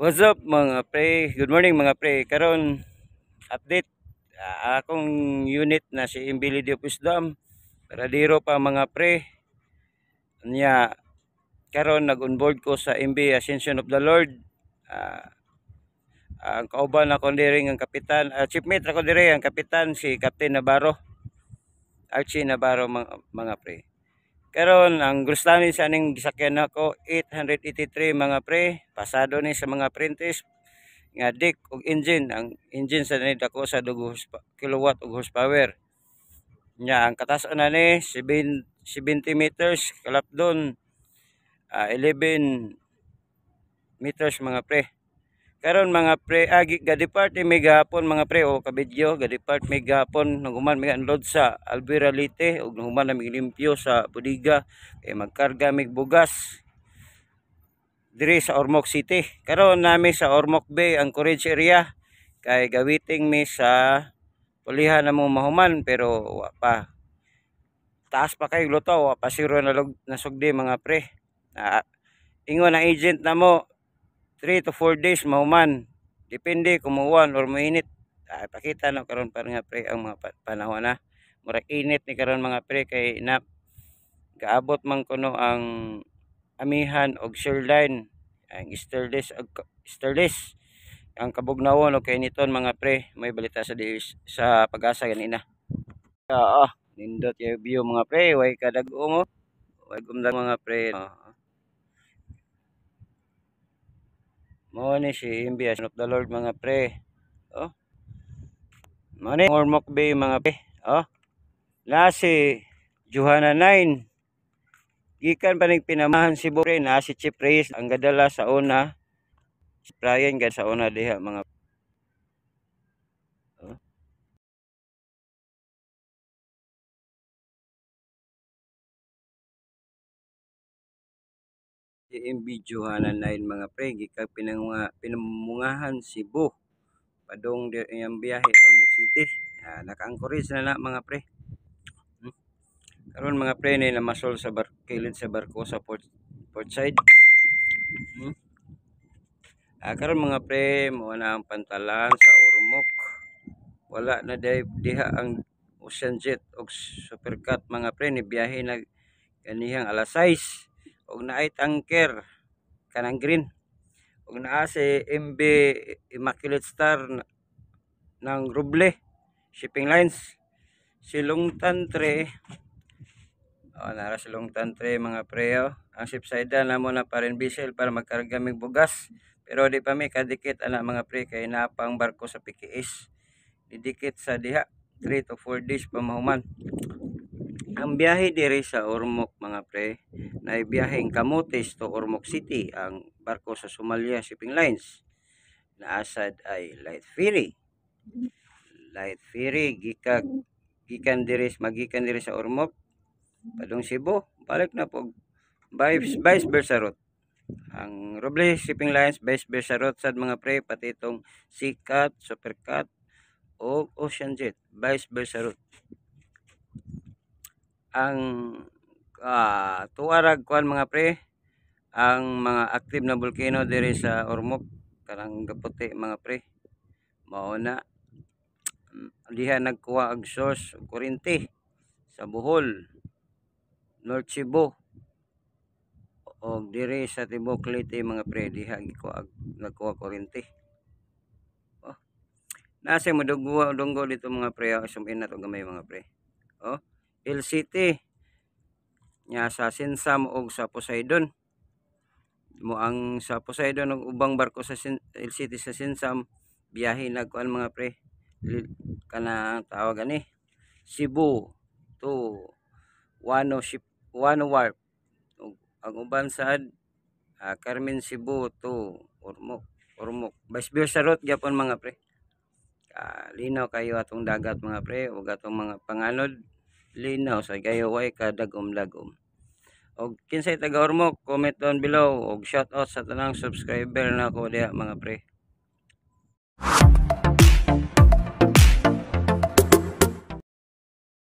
What's up mga pre? Good morning mga pre. Karon update akong unit na si Imbilid of Wisdom. Paradiro pa mga pre. Nya karon nag-onboard ko sa MB Ascension of the Lord. Ang kauban ako diri ang kapitan, chief mate ako diri ang kapitan si Captain Navarro. Archie Navarro mga pre. Karon ang gustanin sa aning gisakyan nako 883 mga pre. Pasado ni sa mga apprentice nga dick og engine. Ang engine sa nid ako sa dugo kilowatt og horsepower nya. Ang kataas-an na ni 70 meters, kalapdon 11 meters mga pre. Karon mga pre ga-depart mi gahapon mga pre o ka-video ga-depart mi gahapon nang human mi unload sa Alvira Leyte ug human na mi limpyo sa bodega kay magkarga mi bugas diri sa Ormoc City. Karon nami sa Ormoc Bay ang Courage area kay gawiting mi sa pulihan na mo mahuman pero wa pa. Taas pa kay luto, wa pa siro na nasugdi mga pre. Ingon ang agent na mo 3 to 4 days mahuman. Depende kung mauwan or mainit. Pakita na karon pa nga pre ang mga panahon na. Murag init ni karon mga pre kay na gaabot man kuno ang amihan og shoreline, ang Sterlis ang kabugnawon og kainiton mga pre. May balita sa Pag-asa ganina. Nindot yung view mga pre, way kadag-o mo. Way gumdag mga pre. Mo ni si MB Ascension of the Lord mga pre. Mo ni Ormoc Bay mga pre. Na si Johanna 9. Gikan pa ning pinamahan si Bore na si Chief Reyes ang gadala sa una. Si Brian gad sa una diha mga si MB Johanna 9 mga pre. Gikan pinamungahan si Bo padong ang biyahe Ormoc City. Naka-anchorage na mga pre. Karon mga pre ni namasol sa kilid sa barko sa port side. Karon mga pre mo na ang pantalan sa Ormoc. Wala na diha ang Ocean Jet og Supercat mga pre, ni biyahe na ganihang alas 6 og naay tanker kanang green og naa si MB Immaculate Star ng Roble Shipping Lines. Silungtan 3 nara silungtan 3 mga pre. Ang sipsayda na mo na pa rin bisel para magkarga mig bugas pero di pa mi kadikit ana mga pre kay napang barko sa PKS didikit sa diha 3 to 4 days pa mahuman. Ang biyahe diri sa Ormoc mga pre na biyaheng Camotes to Ormoc City ang barko sa Somalia Shipping Lines. Naasad ay light ferry gikan diri sa Ormoc padung Cebu balik na po vice versa route. Ang Roble Shipping Lines vice versa route sad mga pre, pati itong Sikat, Supercat o Ocean Jet vice versa route. Ang tuarag kuan mga pre, ang mga active na volcano diri sa Ormoc kanang gaputi mga pre mao na diha nagkuha og source og kuryente sa Bohol, North Cebu o diri sa Tibok Leyte mga pre diha nagkuha kuryente. Nasa mo dunggo dito mga pre, asumin na to gamay mga pre. LCT nya sa Sinsam og sa Poseidon. Mo ang sa Poseidon og ubang barko sa LCT sa Sinsam biyahe nagkuan mga pre. Kana tawag ani Cebu to Wano Wharf. Ang uban sad Carmen Cebu to Ormoc vice versa route gyapon mga pre. Linaw kayo atong dagat mga pre ug atong mga panganod linaw sa gayo way kadagom-dagom. Og kinsay taga Ormoc, comment down below og shout out sa tanang subscriber nako diha mga pre.